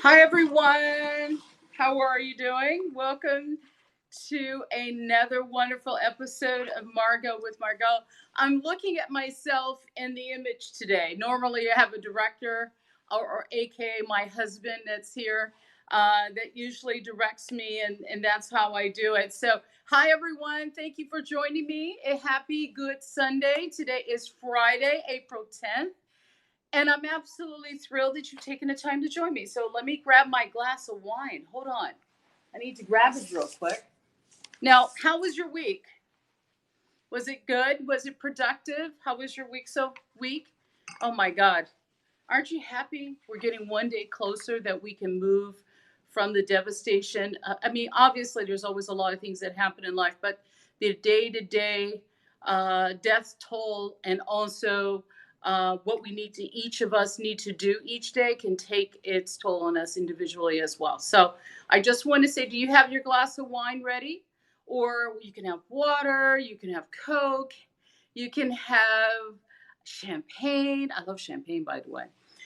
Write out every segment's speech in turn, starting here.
Hi, everyone. How are you doing? Welcome to another wonderful episode of Margaux with Margaux. I'm looking at myself in the image today. Normally, I have a director or AKA my husband that's here that usually directs me, and that's how I do it. So, hi, everyone. Thank you for joining me. A happy, good Sunday. Today is Friday, April 10th. And I'm absolutely thrilled that you've taken the time to join me. So let me grab my glass of wine. Hold on. I need to grab it real quick. Now, how was your week? Was it good? Was it productive? How was your week? Oh my God. Aren't you happy we're getting one day closer that we can move from the devastation? I mean, obviously, there's always a lot of things that happen in life, but the day to day death toll and also what we need to, each of us need to do each day can take its toll on us individually as well. So I just want to say, do you have your glass of wine ready? Or you can have water, you can have Coke, you can have champagne. I love champagne, by the way.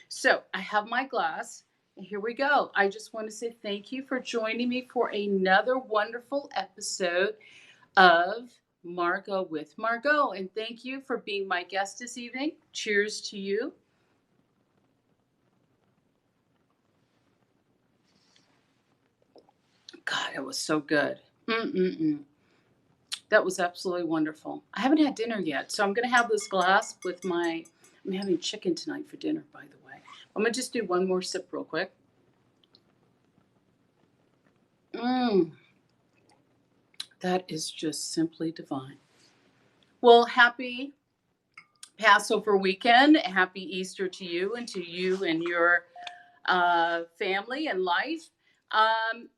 So I have my glass, and here we go. I just want to say thank you for joining me for another wonderful episode of Margaux with Margaux. And thank you for being my guest this evening. Cheers to you. God, it was so good. Mm-mm-mm. That was absolutely wonderful. I haven't had dinner yet, so I'm going to have this glass with my. I'm having chicken tonight for dinner, by the way. I'm going to just do one more sip real quick. Mmm. That is just simply divine. Well, happy Passover weekend. Happy Easter to you and your family and life.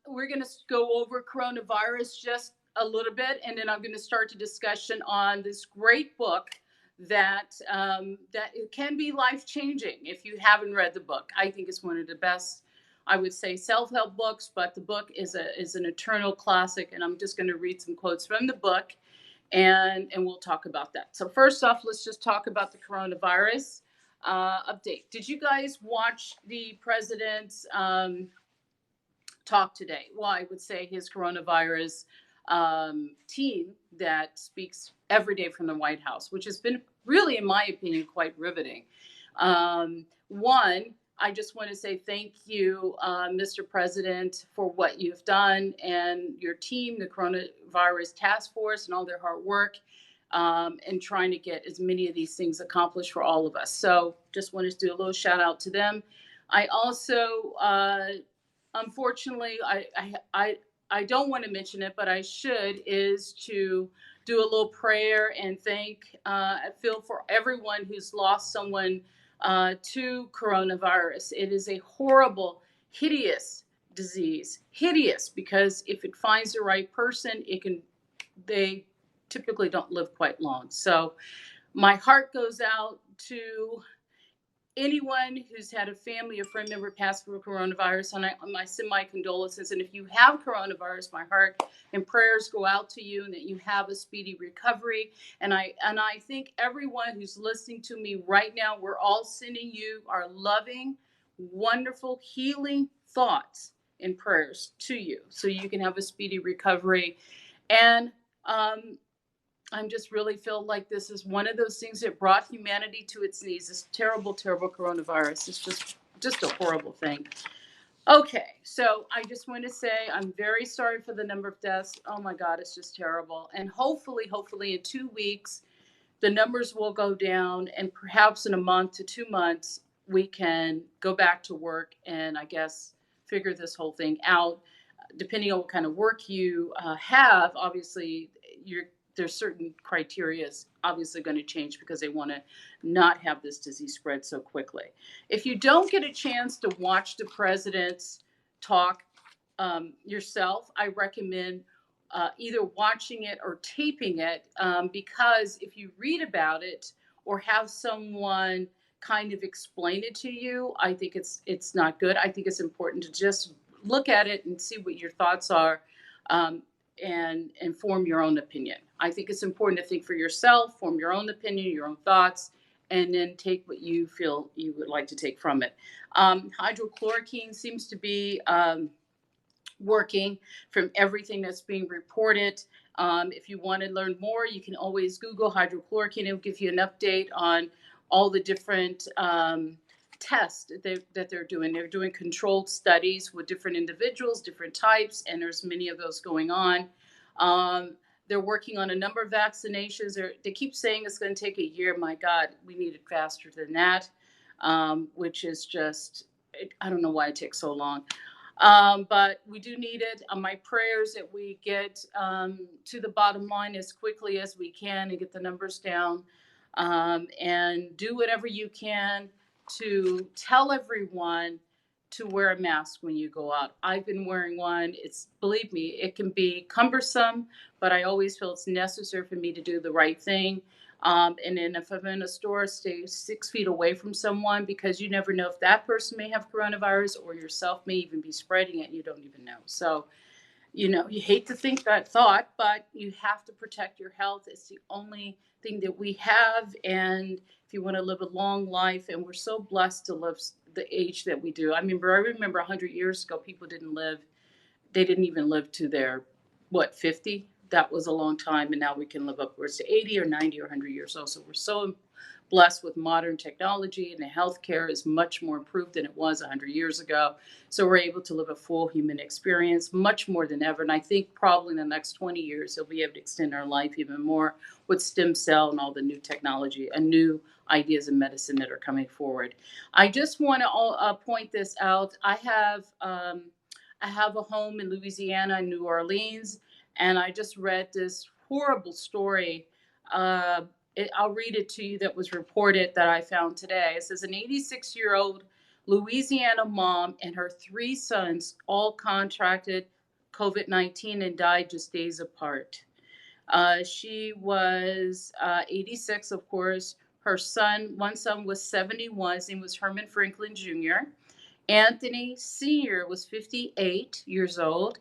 We're going to go over coronavirus just a little bit, and then I'm going to start a discussion on this great book that it can be life changing if you haven't read the book. I think it's one of the best. I would say self-help books, but the book is an eternal classic, and I'm just going to read some quotes from the book, and we'll talk about that. So first off, let's just talk about the coronavirus update. Did you guys watch the president's talk today? Well, I would say his coronavirus team that speaks every day from the White House, which has been really, in my opinion, quite riveting. One, I just want to say thank you, Mr. President, for what you've done and your team, the coronavirus task force, and all their hard work in trying to get as many of these things accomplished for all of us. So just wanted to do a little shout out to them. I also, unfortunately, I don't want to mention it, but I should, is to do a little prayer and I feel for everyone who's lost someone to coronavirus. It is a horrible, hideous disease. Hideous because if it finds the right person, they typically don't live quite long. So my heart goes out to anyone who's had a family or friend member pass through coronavirus, and I send my condolences. And if you have coronavirus, my heart and prayers go out to you, and that you have a speedy recovery. And I think everyone who's listening to me right now, we're all sending you our loving, wonderful, healing thoughts and prayers to you, so you can have a speedy recovery. And I'm just really feel like this is one of those things that brought humanity to its knees. This terrible, terrible coronavirus. It's just a horrible thing. Okay, so I just want to say I'm very sorry for the number of deaths. Oh my God, it's just terrible. And hopefully in 2 weeks, the numbers will go down, and perhaps in a month to 2 months, we can go back to work and I guess figure this whole thing out. Depending on what kind of work you have, obviously there's certain criteria is obviously going to change because they want to not have this disease spread so quickly. If you don't get a chance to watch the president's talk yourself, I recommend either watching it or taping it, because if you read about it or have someone kind of explain it to you, I think it's not good. I think it's important to just look at it and see what your thoughts are, and form your own opinion. I think it's important to think for yourself, form your own opinion, your own thoughts, and then take what you feel you would like to take from it. Hydrochloroquine seems to be working from everything that's being reported. If you want to learn more, you can always Google hydrochloroquine. It'll give you an update on all the different tests that they're doing. They're doing controlled studies with different individuals, different types, and there's many of those going on. They're working on a number of vaccinations. They keep saying it's going to take a year. My God, we need it faster than that, which is just, I don't know why it takes so long. But we do need it. My prayers that we get to the bottom line as quickly as we can and get the numbers down, and do whatever you can to tell everyone to wear a mask when you go out. I've been wearing one. It's, believe me, it can be cumbersome, but I always feel it's necessary for me to do the right thing. And then if I'm in a store, stay 6 feet away from someone, because you never know if that person may have coronavirus or yourself may even be spreading it and you don't even know. So, you hate to think that thought, but you have to protect your health. It's the only thing that we have. And if you want to live a long life, and we're so blessed to live the age that we do. I remember 100 years ago, people they didn't even live to their, 50? That was a long time. And now we can live upwards to 80 or 90 or 100 years old. So we're so blessed with modern technology, and the healthcare is much more improved than it was 100 years ago. So we're able to live a full human experience much more than ever. And I think probably in the next 20 years, we'll be able to extend our life even more with stem cell and all the new technology and new ideas in medicine that are coming forward. I just want to point this out. I have a home in Louisiana, New Orleans, and I just read this horrible story. I'll read it to you that was reported that I found today. It says an 86-year-old Louisiana mom and her 3 sons all contracted COVID-19 and died just days apart. She was 86, of course. One son was 71. His name was Herman Franklin Jr. Anthony Sr. was 58 years old,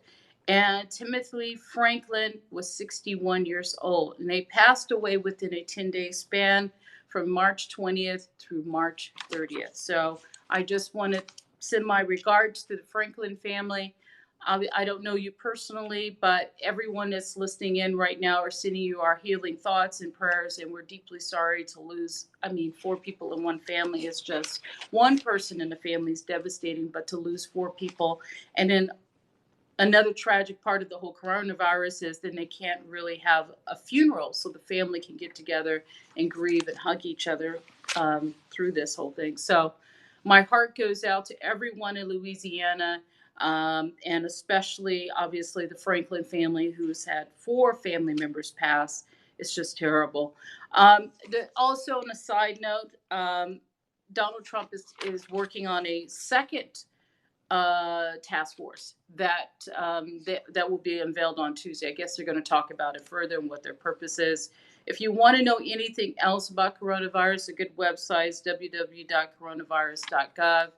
and Timothy Franklin was 61 years old. And they passed away within a 10-day span from March 20th through March 30th. So I just want to send my regards to the Franklin family. I don't know you personally, but everyone that's listening in right now are sending you our healing thoughts and prayers, and we're deeply sorry to lose. 4 people in one family is just, one person in the family is devastating, but to lose 4 people. And then another tragic part of the whole coronavirus is then they can't really have a funeral, so the family can get together and grieve and hug each other through this whole thing. So my heart goes out to everyone in Louisiana. And especially, obviously, the Franklin family, who's had 4 family members pass. It's just terrible. Also, on a side note, Donald Trump is working on a second task force that will be unveiled on Tuesday. I guess they're going to talk about it further and what their purpose is. If you want to know anything else about coronavirus, a good website is www.coronavirus.gov.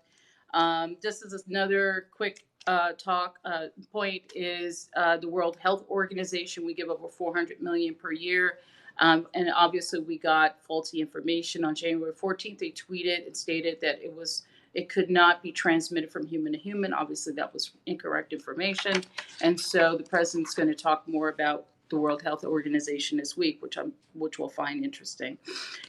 Just as another quick point is the World Health Organization. We give over $400 million per year. And obviously we got faulty information on January 14th. They tweeted and stated that it could not be transmitted from human to human. Obviously that was incorrect information. And so the president's going to talk more about the World Health Organization this week, which we'll find interesting.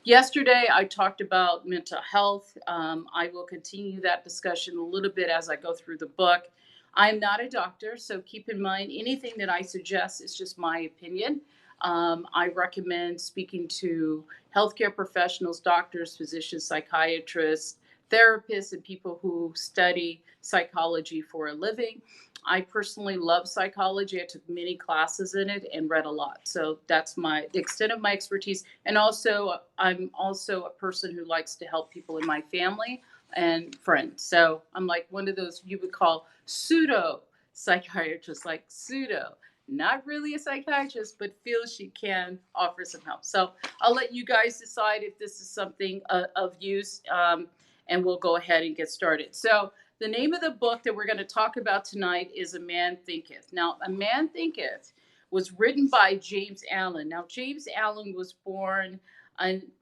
Yesterday, I talked about mental health. I will continue that discussion a little bit as I go through the book. I'm not a doctor, so keep in mind anything that I suggest is just my opinion. I recommend speaking to healthcare professionals, doctors, physicians, psychiatrists, therapists, and people who study psychology for a living. I personally love psychology. I took many classes in it and read a lot. So that's the extent of my expertise. And also, I'm also a person who likes to help people in my family and friends. So I'm like one of those you would call pseudo psychiatrists, like pseudo. Not really a psychiatrist, but feels she can offer some help. So I'll let you guys decide if this is something of use, and we'll go ahead and get started. So the name of the book that we're going to talk about tonight is A Man Thinketh. Now, A Man Thinketh was written by James Allen. Now, James Allen was born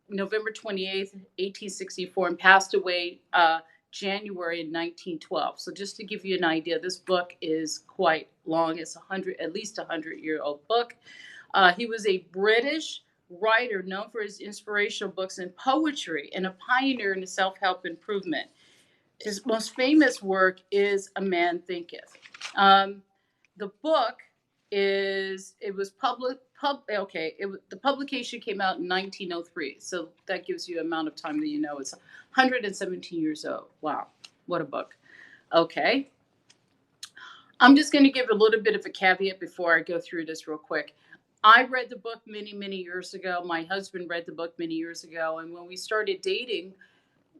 November 28th, 1864, and passed away January in 1912. So just to give you an idea, this book is quite long. It's at least 100-year-old book. He was a British writer known for his inspirational books and poetry, and a pioneer in the self-help improvement. His most famous work is A Man Thinketh. The book was the publication came out in 1903, so that gives you amount of time that you know it's 117 years old. Wow, what a book. Okay, I'm just going to give a little bit of a caveat before I go through this real quick. I read the book many years ago. My husband read the book many years ago, and when we started dating,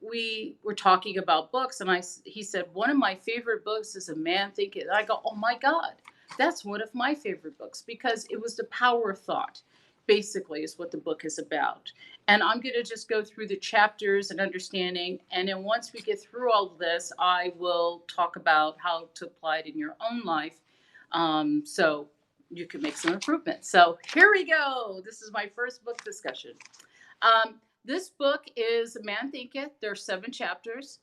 we were talking about books, and he said, one of my favorite books is A Man Thinketh. I go, oh my God, that's one of my favorite books, because it was the power of thought, basically, is what the book is about. And I'm going to just go through the chapters and understanding, and then once we get through all of this, I will talk about how to apply it in your own life, so you can make some improvements. So here we go. This is my first book discussion. This book is Man Thinketh. There are 7 chapters.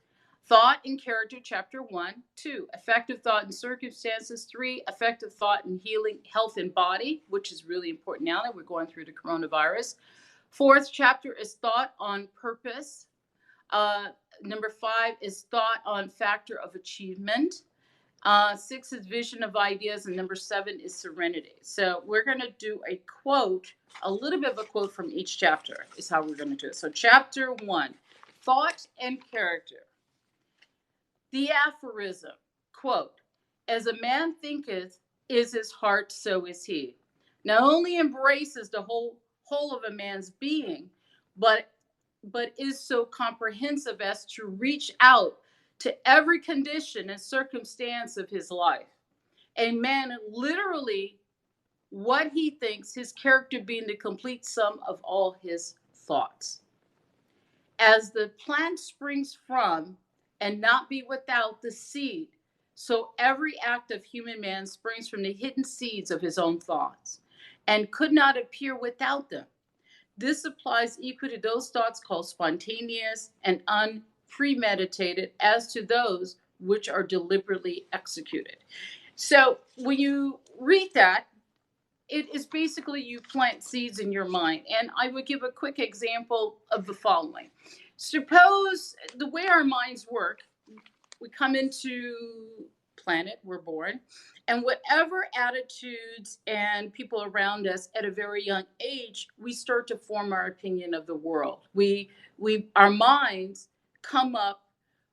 Thought and Character, chapter 1. 2, Effective Thought and Circumstances. 3, Effective Thought and Healing, Health and Body, which is really important now that we're going through the coronavirus. 4th chapter is Thought on Purpose. Number 5 is Thought on Factor of Achievement. 6 is Vision of Ideas, and number 7 is Serenity. So we're going to do a little bit of a quote from each chapter is how we're going to do it. So chapter 1, Thought and Character. The aphorism, quote, as a man thinketh is his heart, so is he. Not only embraces the whole of a man's being, but is so comprehensive as to reach out to every condition and circumstance of his life. A man literally what he thinks, his character being the complete sum of all his thoughts. As the plant springs from and not be without the seed, so every act of human man springs from the hidden seeds of his own thoughts and could not appear without them. This applies equally to those thoughts called spontaneous and unpremeditated as to those which are deliberately executed. So when you read that, it is basically you plant seeds in your mind. And I would give a quick example of the following. Suppose the way our minds work, we come into planet, we're born, and whatever attitudes and people around us at a very young age, we start to form our opinion of the world. Our minds come up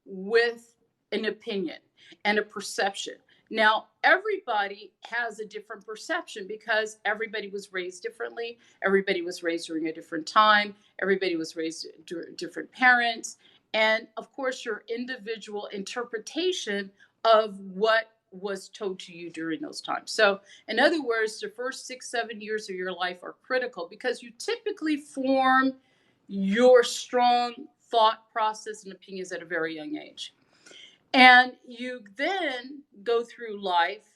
with an opinion and a perception. Now, everybody has a different perception because everybody was raised differently. Everybody was raised during a different time. Everybody was raised different parents. And of course, your individual interpretation of what was told to you during those times. So in other words, the first 6-7 years of your life are critical because you typically form your strong thought process and opinions at a very young age. And you then go through life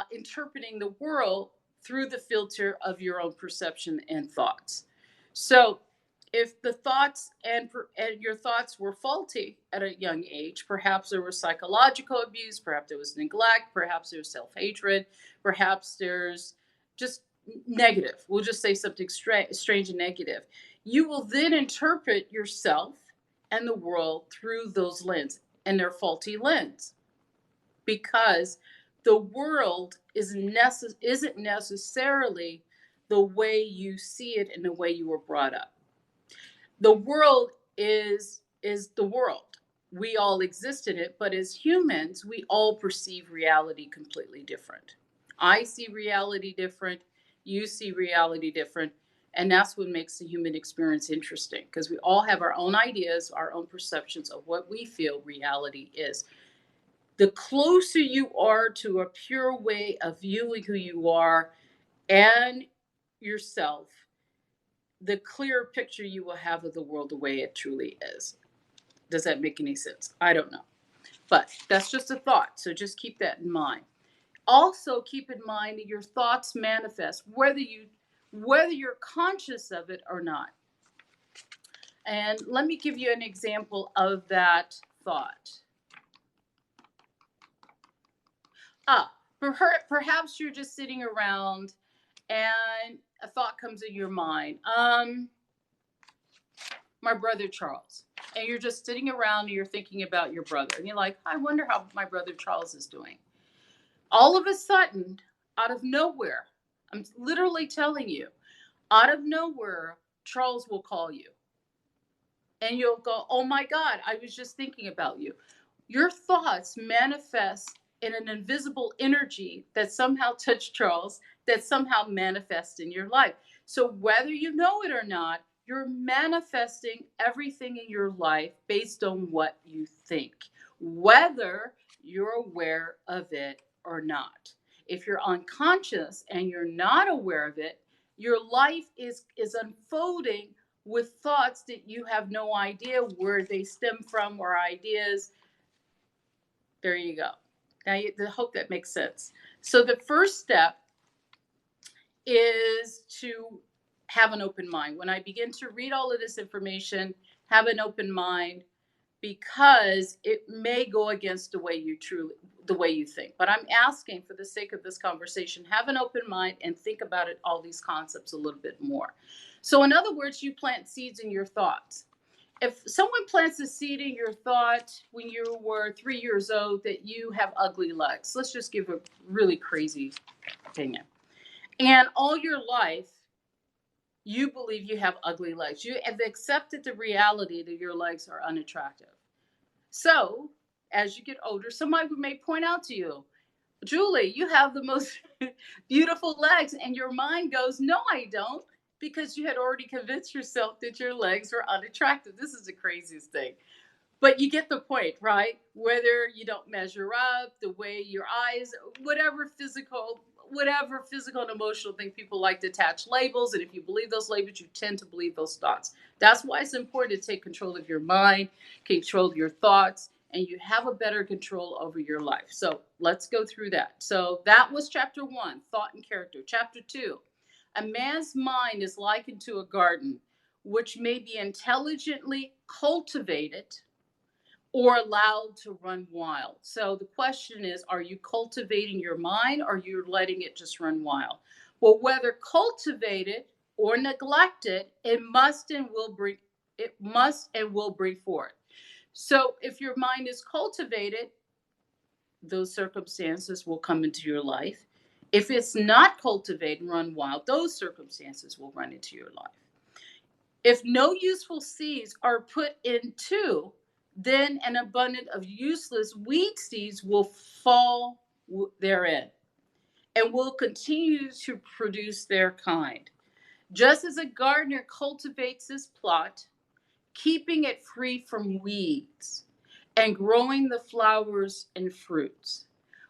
interpreting the world through the filter of your own perception and thoughts. So if the thoughts and your thoughts were faulty at a young age, perhaps there was psychological abuse, perhaps there was neglect, perhaps there's self-hatred, perhaps there's just negative. We'll just say something strange and negative. You will then interpret yourself and the world through those lenses and their faulty lens, because the world isn't necessarily the way you see it and the way you were brought up. The world is the world. We all exist in it, but as humans, we all perceive reality completely different. I see reality different. You see reality different. And that's what makes the human experience interesting, because we all have our own ideas, our own perceptions of what we feel reality is. The closer you are to a pure way of viewing who you are and yourself, the clearer picture you will have of the world the way it truly is. Does that make any sense? I don't know. But that's just a thought, so just keep that in mind. Also keep in mind that your thoughts manifest, whether you're conscious of it or not. And let me give you an example of that thought. Perhaps you're just sitting around and a thought comes in your mind. My brother Charles. And you're just sitting around and you're thinking about your brother. And you're like, I wonder how my brother Charles is doing. All of a sudden, out of nowhere, I'm literally telling you, out of nowhere, Charles will call you. And you'll go, oh my God, I was just thinking about you. Your thoughts manifest in an invisible energy that somehow touched Charles, that somehow manifests in your life. So whether you know it or not, you're manifesting everything in your life based on what you think, whether you're aware of it or not. If you're unconscious and you're not aware of it, your life is unfolding with thoughts that you have no idea where they stem from, or ideas. There you go. I hope that makes sense. So the first step is to have an open mind. When I begin to read all of this information, have an open mind, because it may go against the way you think. But I'm asking, for the sake of this conversation, have an open mind and think about it, all these concepts, a little bit more. So in other words, you plant seeds in your thoughts. If someone plants a seed in your thought when you were 3 years old that you have ugly legs, let's just give a really crazy opinion. And all your life, you believe you have ugly legs. You have accepted the reality that your legs are unattractive. So as you get older, somebody may point out to you, Julie, you have the most beautiful legs. And your mind goes, no, I don't, because you had already convinced yourself that your legs were unattractive. This is the craziest thing. But you get the point, right? Whether you don't measure up, the way your eyes, whatever physical and emotional thing, people like to attach labels. And if you believe those labels, you tend to believe those thoughts. That's why it's important to take control of your mind, control your thoughts, and you have a better control over your life. So let's go through that. So that was chapter 1, thought and character. Chapter 2, a man's mind is likened to a garden, which may be intelligently cultivated or allowed to run wild. So the question is, are you cultivating your mind, or are you letting it just run wild? Well, whether cultivated or neglected, it must and will bring forth. So if your mind is cultivated, those circumstances will come into your life. If it's not cultivated and run wild, those circumstances will run into your life. If no useful seeds are put into, then an abundance of useless weed seeds will fall therein and will continue to produce their kind. Just as a gardener cultivates his plot, keeping it free from weeds and growing the flowers and fruits,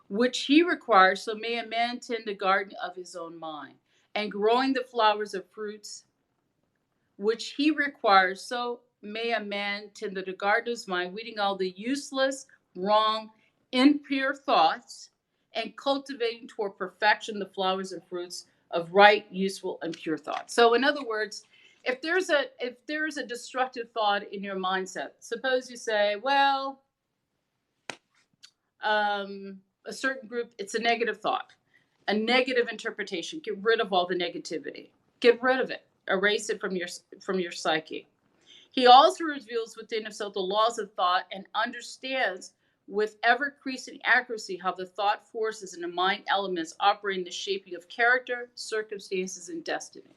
which he requires, so may a man tend the garden of his own mind, and growing the flowers of fruits which he requires, so may a man tend to the garden of his mind, weeding all the useless, wrong, impure thoughts, and cultivating toward perfection the flowers and fruits of right, useful, and pure thoughts. So in other words, if there's a destructive thought in your mindset, suppose you say, well, a certain group, it's a negative thought, a negative interpretation. Get rid of all the negativity. Get rid of it. Erase it from your psyche. He also reveals within himself the laws of thought and understands with ever-increasing accuracy how the thought forces and the mind elements operate in the shaping of character, circumstances, and destiny.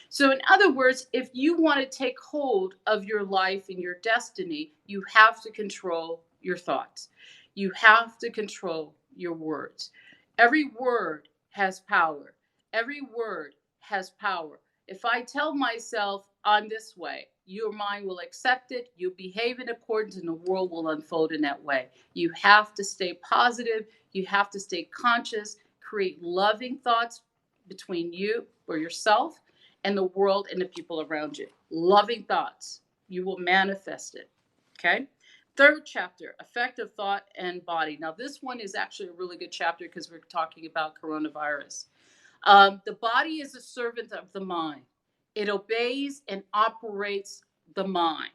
So in other words, if you want to take hold of your life and your destiny, you have to control your thoughts. You have to control your words. Every word has power. Every word has power. If I tell myself I'm this way, your mind will accept it. You'll behave in accordance, and the world will unfold in that way. You have to stay positive. You have to stay conscious. Create loving thoughts between you or yourself and the world and the people around you. Loving thoughts. You will manifest it. Okay? Third chapter, effective thought and body. Now, this one is actually a really good chapter because we're talking about coronavirus. The body is a servant of the mind. It obeys and operates the mind,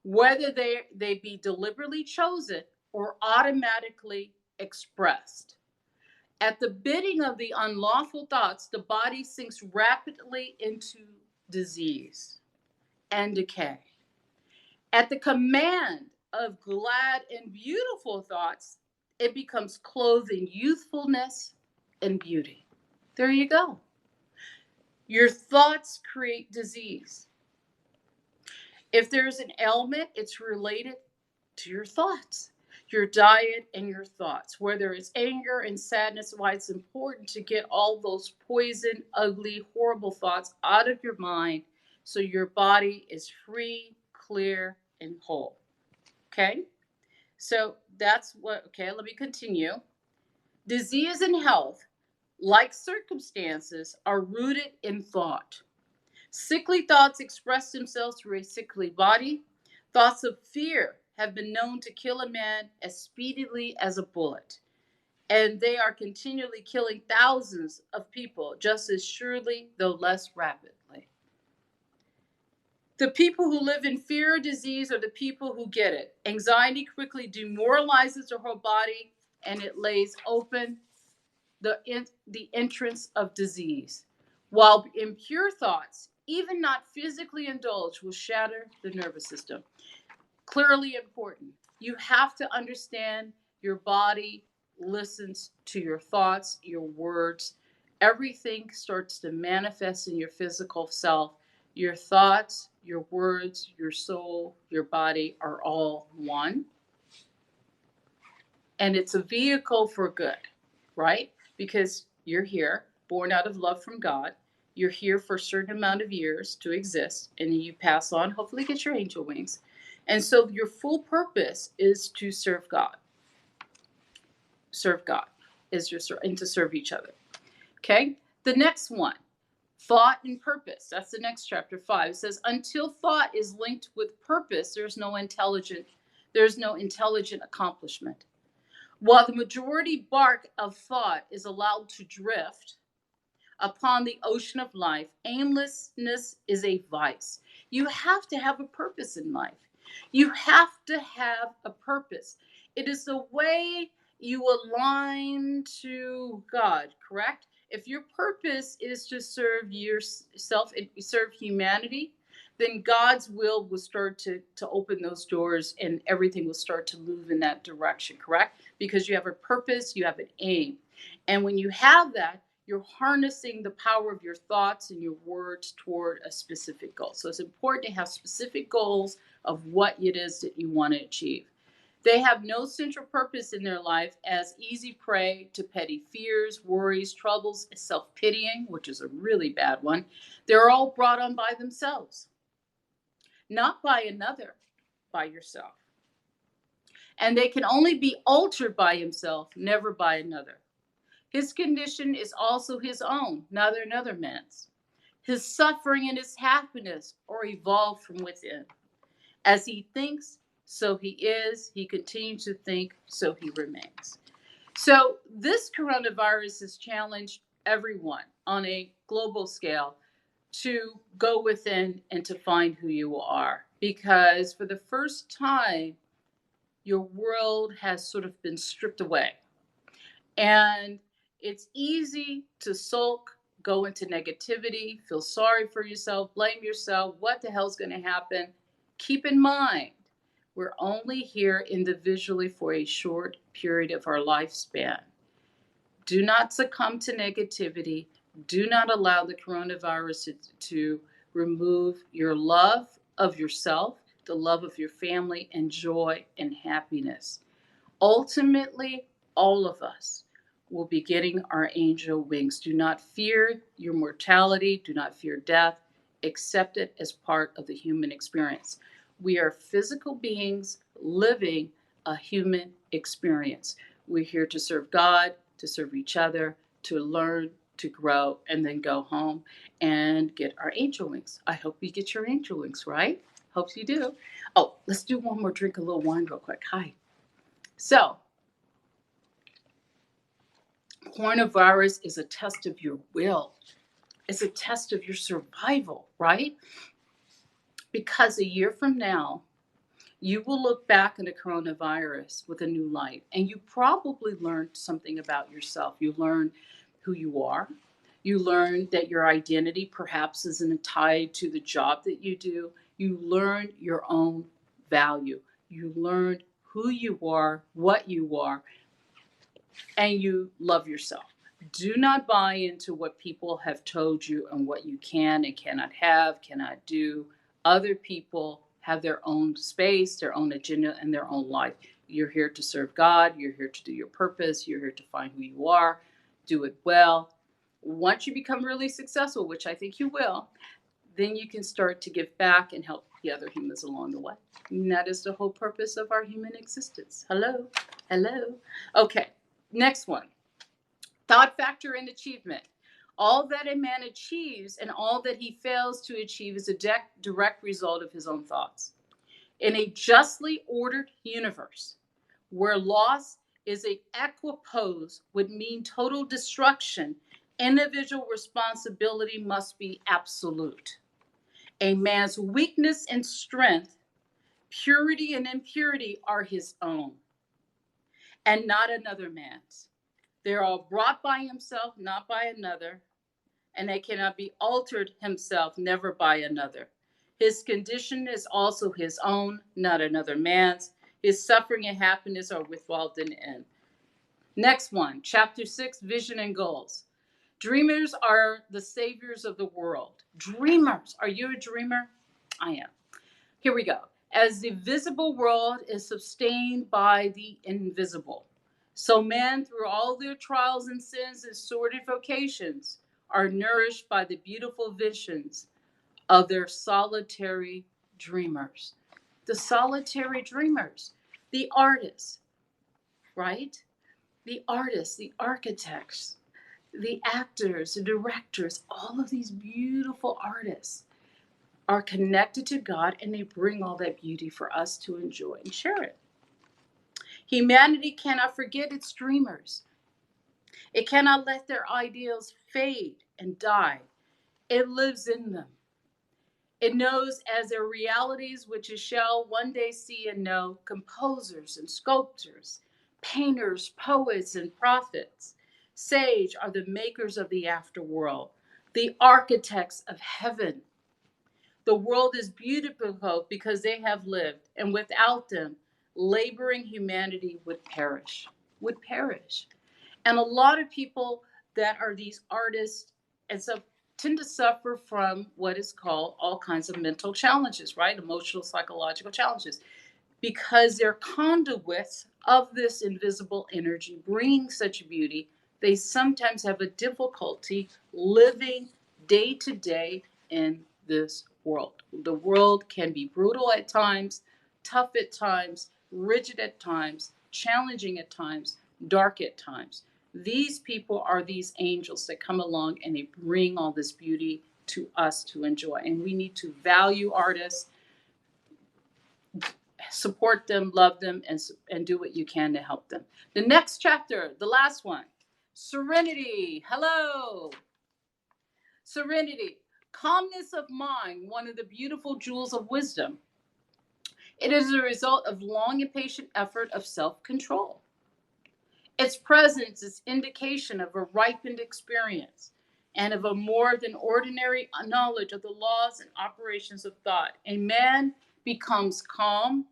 whether they be deliberately chosen or automatically expressed. At the bidding of the unlawful thoughts, the body sinks rapidly into disease and decay. At the command of glad and beautiful thoughts, it becomes clothed in youthfulness and beauty. There you go. Your thoughts create disease. If there's an ailment, it's related to your thoughts, your diet, and your thoughts. Whether it's anger and sadness, why it's important to get all those poison, ugly, horrible thoughts out of your mind so your body is free, clear, and whole. Okay? So that's what, okay, let me continue. Disease and health, like circumstances, are rooted in thought. Sickly thoughts express themselves through a sickly body. Thoughts of fear have been known to kill a man as speedily as a bullet, and they are continually killing thousands of people just as surely, though less rapidly. The people who live in fear of disease are the people who get it. Anxiety quickly demoralizes the whole body, and it lays open the entrance of disease. While impure thoughts, even not physically indulged, will shatter the nervous system. Clearly important. You have to understand your body listens to your thoughts, your words. Everything starts to manifest in your physical self. Your thoughts, your words, your soul, your body are all one. And it's a vehicle for good, right? Because you're here, born out of love from God. You're here for a certain amount of years to exist, and you pass on, hopefully get your angel wings. And so your full purpose is to serve God. Serve God is your and to serve each other. Okay? The next one, thought and purpose. That's the next chapter 5. It says, until thought is linked with purpose, there's no intelligent accomplishment. While the majority bark of thought is allowed to drift upon the ocean of life, aimlessness is a vice. You have to have a purpose in life. You have to have a purpose. It is the way you align to God, correct? If your purpose is to serve yourself and serve humanity, then God's will start to open those doors and everything will start to move in that direction, correct? Because you have a purpose, you have an aim. And when you have that, you're harnessing the power of your thoughts and your words toward a specific goal. So it's important to have specific goals of what it is that you want to achieve. They have no central purpose in their life as easy prey to petty fears, worries, troubles, self-pitying, which is a really bad one. They're all brought on by themselves. Not by another, by yourself. And they can only be altered by himself, never by another. His condition is also his own, not another man's. His suffering and his happiness are evolved from within. As he thinks, so he is. He continues to think, so he remains. So this coronavirus has challenged everyone on a global scale to go within and to find who you are. Because for the first time, your world has sort of been stripped away. And it's easy to sulk, go into negativity, feel sorry for yourself, blame yourself. What the hell's going to happen? Keep in mind, we're only here individually for a short period of our lifespan. Do not succumb to negativity. Do not allow the coronavirus to remove your love of yourself, the love of your family, and joy and happiness. Ultimately, all of us will be getting our angel wings. Do not fear your mortality. Do not fear death. Accept it as part of the human experience. We are physical beings living a human experience. We're here to serve God, to serve each other, to learn, to grow, and then go home and get our angel wings. I hope you get your angel wings, right? Hope you do. Oh, let's do one more drink, a little wine real quick. Hi. So, coronavirus is a test of your will. It's a test of your survival, right? Because a year from now, you will look back on the coronavirus with a new light, and you probably learned something about yourself. You learned who you are. You learned that your identity perhaps isn't tied to the job that you do. You learned your own value. You learned who you are, what you are, and you love yourself. Do not buy into what people have told you and what you can and cannot have, cannot do. Other people have their own space, their own agenda, and their own life. You're here to serve God. You're here to do your purpose. You're here to find who you are, do it well. Once you become really successful, which I think you will, then you can start to give back and help the other humans along the way. And that is the whole purpose of our human existence. Hello. Hello. Okay. Next one. Thought factor and achievement. All that a man achieves and all that he fails to achieve is a direct result of his own thoughts. In a justly ordered universe where loss is a equipoise would mean total destruction, individual responsibility must be absolute. A man's weakness and strength, purity and impurity are his own and not another man's. They are all brought by himself, not by another, and they cannot be altered himself, never by another. His condition is also his own, not another man's. His suffering and happiness are without an end. Next one, chapter 6, vision and goals. Dreamers are the saviors of the world. Dreamers. Are you a dreamer? I am. Here we go. As the visible world is sustained by the invisible, so men, through all their trials and sins and sordid vocations, are nourished by the beautiful visions of their solitary dreamers. The solitary dreamers, the artists, right? The artists, the architects, the actors, the directors, all of these beautiful artists are connected to God, and they bring all that beauty for us to enjoy and share it. Humanity cannot forget its dreamers. It cannot let their ideals fade and die. It lives in them. It knows as their realities, which it shall one day see and know, composers and sculptors, painters, poets, and prophets. Sage are the makers of the afterworld, the architects of heaven. The world is beautiful because they have lived, and without them, laboring humanity would perish, would perish. And a lot of people that are these artists and so tend to suffer from what is called all kinds of mental challenges, right? Emotional, psychological challenges, because they're conduits of this invisible energy bringing such beauty. They sometimes have a difficulty living day to day in this world. The world can be brutal at times, tough at times, rigid at times, challenging at times, dark at times. These people are these angels that come along and they bring all this beauty to us to enjoy. And we need to value artists, support them, love them, and do what you can to help them. The next chapter, the last one, serenity. Hello. Serenity, calmness of mind, one of the beautiful jewels of wisdom. It is a result of long and patient effort of self-control. Its presence is indication of a ripened experience and of a more than ordinary knowledge of the laws and operations of thought. A man becomes calm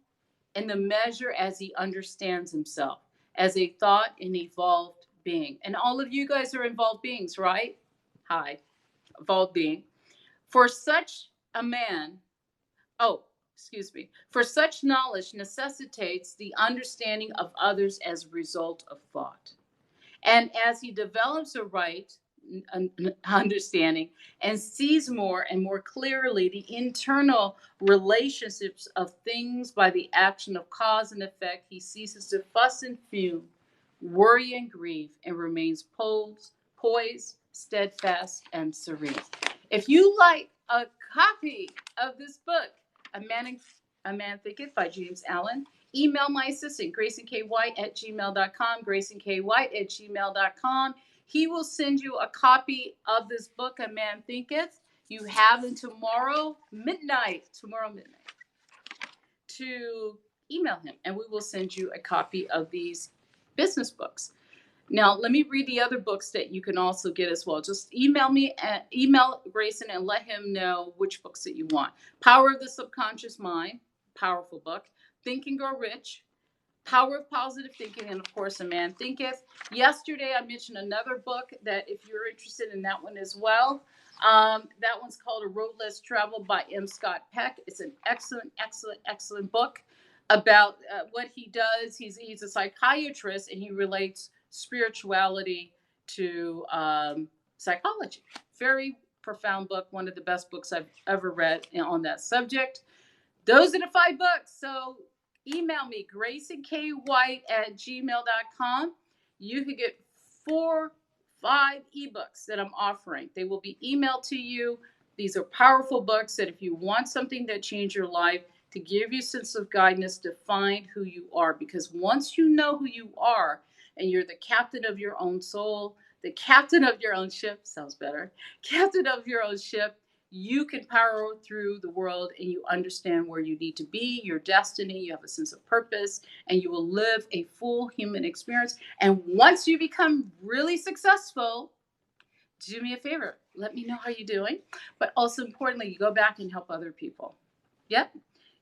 in the measure as he understands himself as a thought and evolved being. And all of you guys are involved beings, right? Hi, evolved being. For such a man, for such knowledge necessitates the understanding of others as a result of thought. And as he develops a right understanding and sees more and more clearly the internal relationships of things by the action of cause and effect, he ceases to fuss and fume, worry and grieve, and remains poised, steadfast, and serene. If you like a copy of this book, A Man Thinketh by James Allen, email my assistant, GraysonKWhite@gmail.com, GraysonKWhite@gmail.com. He will send you a copy of this book, A Man Thinketh. You have until tomorrow midnight, to email him, and we will send you a copy of these business books. Now, let me read the other books that you can also get as well. Just email Grayson and let him know which books that you want. Power of the Subconscious Mind, powerful book. Think and Grow Rich, Power of Positive Thinking, and of course, A Man Thinketh. Yesterday, I mentioned another book that if you're interested in that one as well, that one's called A Road Less Traveled by M. Scott Peck. It's an excellent, excellent, excellent book about what he does. He's a psychiatrist, and he relates spirituality to psychology. Very profound book, one of the best books I've ever read on that subject. Those are the 5 books. So email me, GraysonKWhite@gmail.com. You can get 5 ebooks that I'm offering. They will be emailed to you. These are powerful books that if you want something that change your life, to give you a sense of guidance to find who you are. Because once you know who you are, and you're the captain of your own soul, the captain of your own ship, sounds better, captain of your own ship, you can power through the world and you understand where you need to be, your destiny, you have a sense of purpose, and you will live a full human experience. And once you become really successful, do me a favor, let me know how you're doing. But also importantly, you go back and help other people. Yep,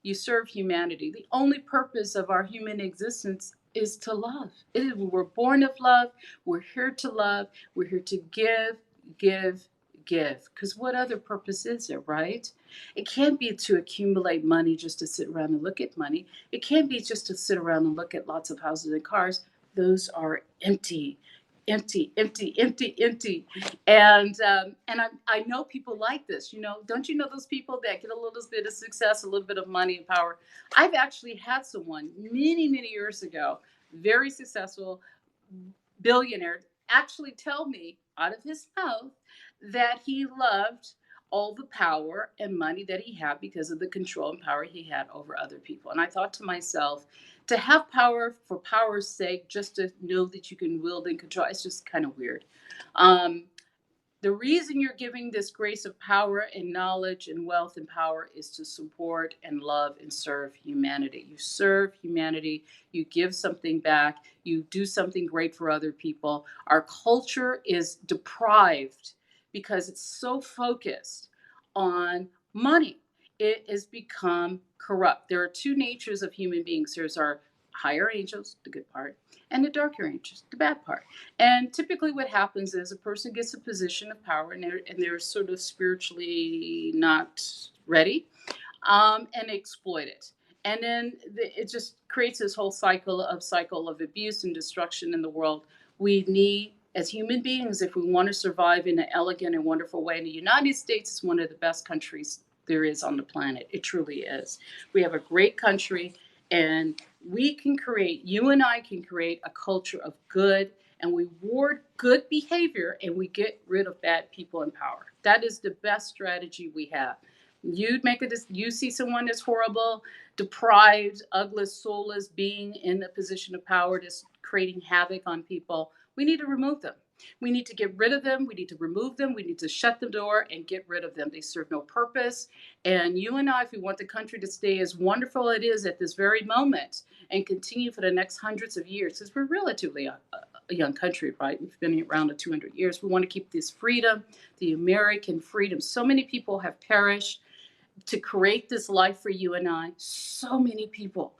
you serve humanity. The only purpose of our human existence is to love. We're born of love. We're here to love. We're here to give, give, give. Because what other purpose is there, right? It can't be to accumulate money just to sit around and look at money. It can't be just to sit around and look at lots of houses and cars. Those are empty. Empty, empty, empty, empty. And I know people like this. Don't you know those people that get a little bit of success, a little bit of money and power? I've actually had someone many, many years ago, very successful billionaire, actually tell me out of his mouth that he loved all the power and money that he had because of the control and power he had over other people. And I thought to myself, to have power for power's sake, just to know that you can wield and control, it's just kind of weird. The reason you're giving this grace of power and knowledge and wealth and power is to support and love and serve humanity. You serve humanity, you give something back, you do something great for other people. Our culture is deprived because it's so focused on money. It has become corrupt. There are 2 natures of human beings. There's our higher angels, the good part, and the darker angels, the bad part. And typically what happens is a person gets a position of power and they're sort of spiritually not ready, and exploit it. And then it just creates this whole cycle of abuse and destruction in the world. We need, as human beings, if we want to survive in an elegant and wonderful way, and the United States is one of the best countries there is on the planet. It truly is. We have a great country, and you and I can create a culture of good, and we reward good behavior, and we get rid of bad people in power. That is the best strategy we have. You see someone that's horrible, deprived, ugly, soulless being in a position of power, just creating havoc on people. We need to remove them. We need to get rid of them. We need to remove them. We need to shut the door and get rid of them. They serve no purpose. And you and I, if we want the country to stay as wonderful it is at this very moment and continue for the next hundreds of years, because we're relatively a young country, right? We've been around 200 years. We want to keep this freedom, the American freedom. So many people have perished to create this life for you and I. So many people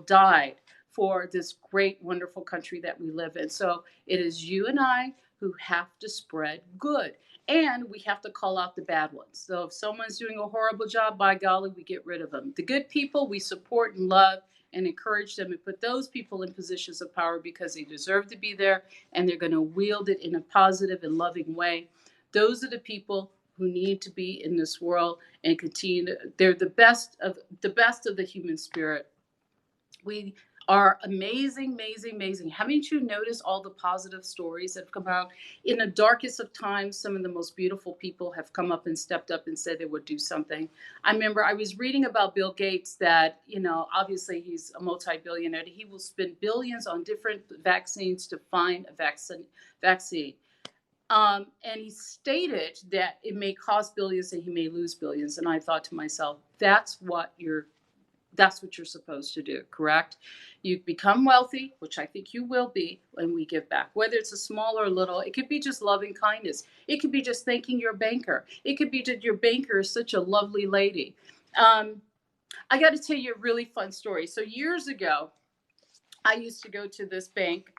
died for this great, wonderful country that we live in. So it is you and I who have to spread good. And we have to call out the bad ones. So if someone's doing a horrible job, by golly, we get rid of them. The good people, we support and love and encourage them and put those people in positions of power because they deserve to be there and they're going to wield it in a positive and loving way. Those are the people who need to be in this world and continue. They're the best of the human spirit. We are amazing, amazing, amazing. Haven't you noticed all the positive stories that have come out? In the darkest of times, some of the most beautiful people have come up and stepped up and said they would do something. I remember I was reading about Bill Gates that, obviously he's a multi-billionaire. He will spend billions on different vaccines to find a vaccine. And he stated that it may cost billions and he may lose billions. And I thought to myself, that's what you're supposed to do, correct? You become wealthy, which I think you will be when we give back. Whether it's a small or little, it could be just loving kindness. It could be just thanking your banker. It could be that your banker is such a lovely lady. Um, I got to tell you a really fun story. So years ago, I used to go to this bank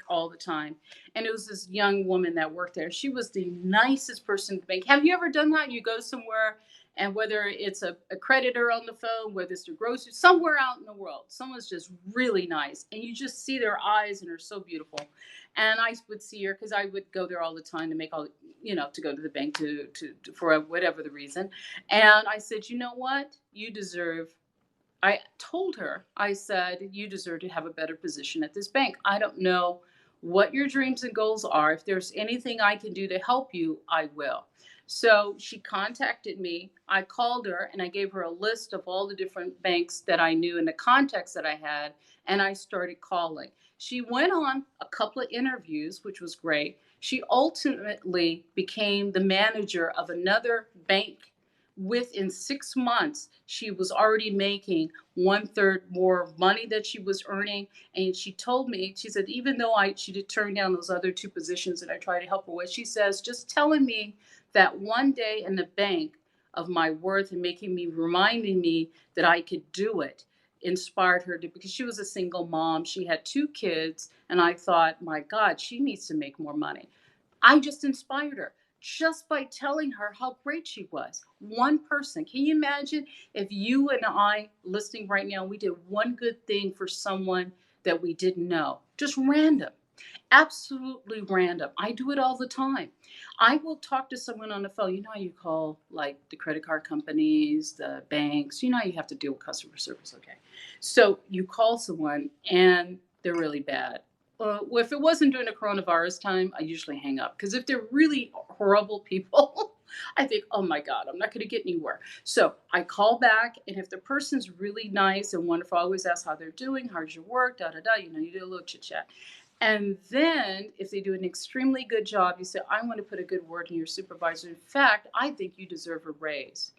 all the time. And it was this young woman that worked there. She was the nicest person at the bank. Have you ever done that? You go somewhere, and whether it's a creditor on the phone, whether it's the grocery, somewhere out in the world, someone's just really nice. And you just see their eyes, and they're so beautiful. And I would see her because I would go there all the time to make all, to go to the bank for whatever the reason. And I said, you know what? You deserve I told her, I said, you deserve to have a better position at this bank. I don't know what your dreams and goals are. If there's anything I can do to help you, I will. So she contacted me. I called her and I gave her a list of all the different banks that I knew and the contacts that I had, and I started calling. She went on a couple of interviews, which was great. She ultimately became the manager of another bank. Within 6 months, she was already making one third more money that she was earning. And she told me, she said, even though she did turn down those other two positions that I tried to help her with, she says, just telling me that one day in the bank of my worth and reminding me that I could do it inspired her to, because she was a single mom. She had two kids. And I thought, my God, she needs to make more money. I just inspired her just by telling her how great she was. One person. Can you imagine if you and I, listening right now, we did one good thing for someone that we didn't know? Just random. Absolutely random. I do it all the time. I will talk to someone on the phone. You know how you call like the credit card companies, the banks, you know how you have to deal with customer service, okay? So you call someone and they're really bad. Well, if it wasn't during the coronavirus time, I usually hang up because if they're really horrible people, I think, oh my God, I'm not going to get anywhere. So I call back, and if the person's really nice and wonderful, I always ask how they're doing, how's your work, da da da. You do a little chit chat. And then if they do an extremely good job, you say, I want to put a good word in your supervisor. In fact, I think you deserve a raise.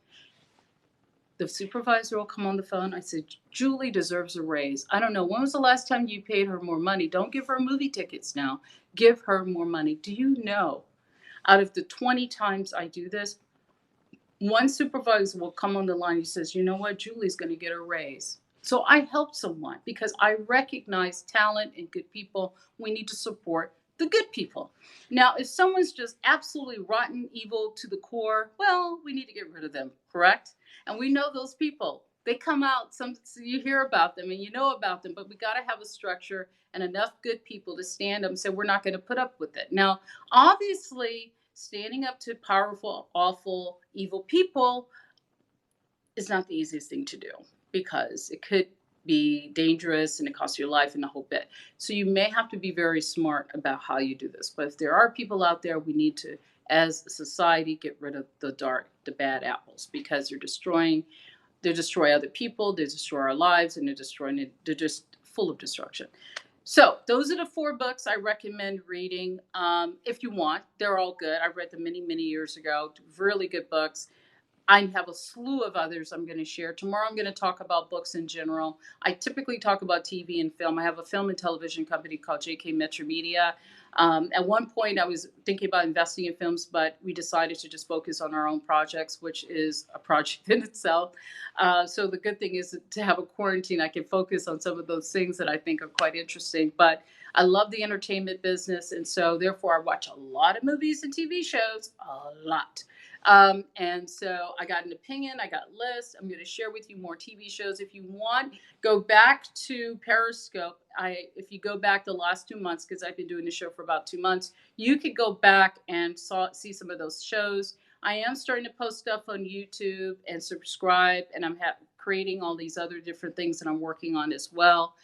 The supervisor will come on the phone. I said, Julie deserves a raise. I don't know. When was the last time you paid her more money? Don't give her movie tickets now. Give her more money. Do you know, out of the 20 times I do this, one supervisor will come on the line. He says, you know what? Julie's going to get a raise. So I help someone because I recognize talent and good people. We need to support the good people. Now, if someone's just absolutely rotten, evil to the core, well, we need to get rid of them, correct? And we know those people. They come out, so you hear about them and you know about them, but we got to have a structure and enough good people to stand up and say, we're not going to put up with it. Now, obviously, standing up to powerful, awful, evil people is not the easiest thing to do because it could be dangerous and it costs your life and a whole bit. So you may have to be very smart about how you do this. But if there are people out there, we need to, as a society, get rid of the bad apples because they destroy other people, they destroy our lives, and they're just full of destruction. So those are the 4 books I recommend reading if you want. They're all good. I read them many, many years ago. Really good books. I have a slew of others I'm going to share. Tomorrow I'm going to talk about books in general. I typically talk about TV and film. I have a film and television company called JK Metro Media. At one point, I was thinking about investing in films, but we decided to just focus on our own projects, which is a project in itself. So the good thing is to have a quarantine, I can focus on some of those things that I think are quite interesting. But I love the entertainment business, and so therefore I watch a lot of movies and TV shows, a lot. And so I got an opinion, I got lists. I'm going to share with you more TV shows. If you want, go back to Periscope. If you go back the last 2 months, because I've been doing the show for about 2 months, you could go back and see some of those shows. I am starting to post stuff on YouTube and subscribe, and I'm creating all these other different things that I'm working on as well.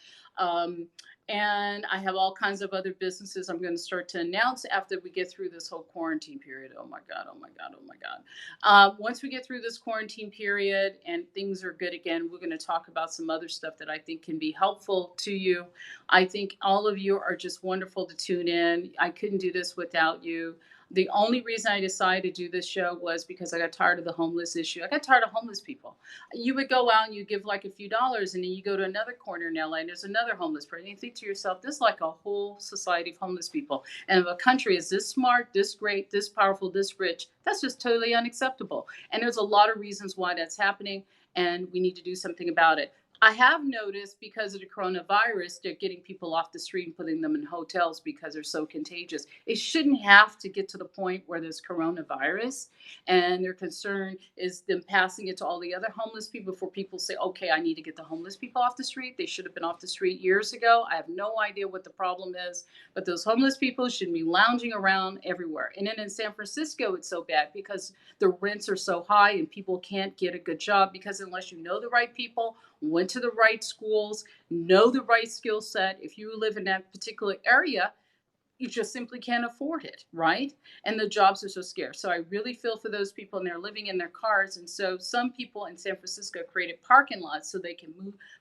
And I have all kinds of other businesses I'm going to start to announce after we get through this whole quarantine period. Oh my God, oh my God, oh my God. Once we get through this quarantine period and things are good again, we're going to talk about some other stuff that I think can be helpful to you. I think all of you are just wonderful to tune in. I couldn't do this without you. The only reason I decided to do this show was because I got tired of the homeless issue. I got tired of homeless people. You would go out and you give like a few dollars, and then you go to another corner in LA and there's another homeless person. You think to yourself, this is like a whole society of homeless people. And if a country is this smart, this great, this powerful, this rich, that's just totally unacceptable. And there's a lot of reasons why that's happening, and we need to do something about it. I have noticed because of the coronavirus, they're getting people off the street and putting them in hotels because they're so contagious. It shouldn't have to get to the point where there's coronavirus and their concern is them passing it to all the other homeless people before people say, okay, I need to get the homeless people off the street. They should have been off the street years ago. I have no idea what the problem is, but those homeless people shouldn't be lounging around everywhere. And then in San Francisco, it's so bad because the rents are so high and people can't get a good job because unless you know the right people, went to the right schools, know the right skill set. If you live in that particular area, you just simply can't afford it, right? And the jobs are so scarce. So I really feel for those people, and they're living in their cars. And so some people in San Francisco created parking lots so they can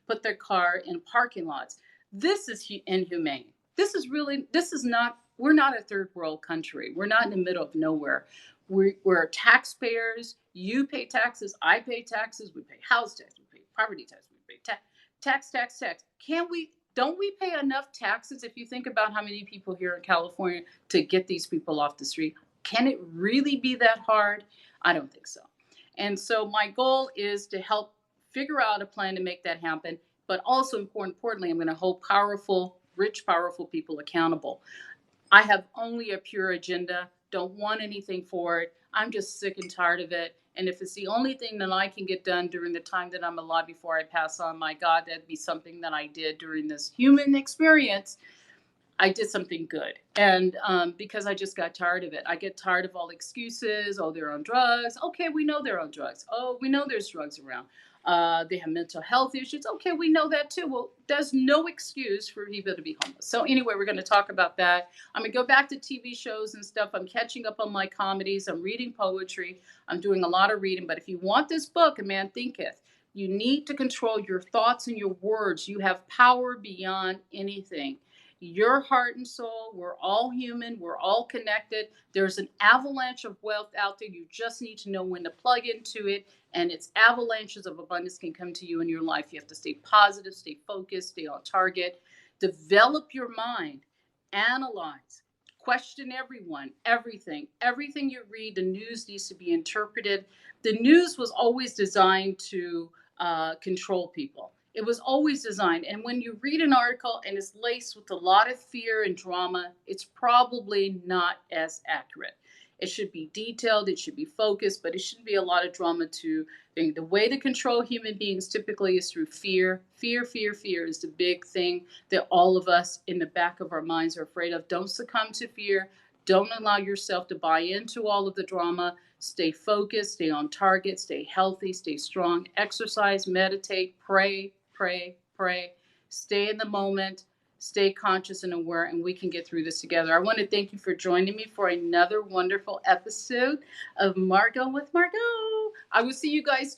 put their car in parking lots. This is inhumane. This is not, we're not a third world country. We're not in the middle of nowhere. We're taxpayers. You pay taxes. I pay taxes. We pay house tax. We pay property tax. We pay tax. Don't we pay enough taxes if you think about how many people here in California to get these people off the street? Can it really be that hard? I don't think so. And so my goal is to help figure out a plan to make that happen. But also importantly, I'm going to hold powerful, rich, powerful people accountable. I have only a pure agenda, don't want anything for it. I'm just sick and tired of it. And if it's the only thing that I can get done during the time that I'm alive before I pass on, my God, that'd be something that I did during this human experience. I did something good. And because I just got tired of it. I get tired of all the excuses. Oh, they're on drugs. Okay, we know they're on drugs. Oh, we know there's drugs around. They have mental health issues. Okay, we know that too. Well, there's no excuse for people to be homeless. So anyway, we're going to talk about that. I'm going to go back to TV shows and stuff. I'm catching up on my comedies. I'm reading poetry. I'm doing a lot of reading. But if you want this book, A Man Thinketh, you need to control your thoughts and your words. You have power beyond anything. Your heart and soul, we're all human, we're all connected. There's an avalanche of wealth out there. You just need to know when to plug into it, and it's avalanches of abundance can come to you in your life. You have to stay positive, stay focused, stay on target, develop your mind, analyze, question everyone, everything you read. The news needs to be interpreted. The news was always designed to control people. It was always designed. And when you read an article and it's laced with a lot of fear and drama, it's probably not as accurate. It should be detailed, it should be focused, but it shouldn't be a lot of drama to the way to control human beings typically is through fear. Fear is the big thing that all of us in the back of our minds are afraid of. Don't succumb to fear. Don't allow yourself to buy into all of the drama. Stay focused, stay on target, stay healthy, stay strong, exercise, meditate, pray. Stay in the moment, stay conscious and aware, and we can get through this together. I want to thank you for joining me for another wonderful episode of Margaux with Margaux. I will see you guys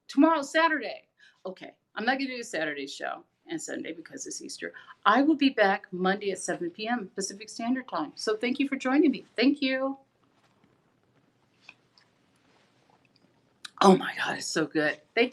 tomorrow's Saturday. Okay, I'm not going to do a Saturday show and Sunday because it's Easter. I will be back Monday at 7 p.m. Pacific Standard Time. So thank you for joining me. Thank you. Oh my God, it's so good. Thank you.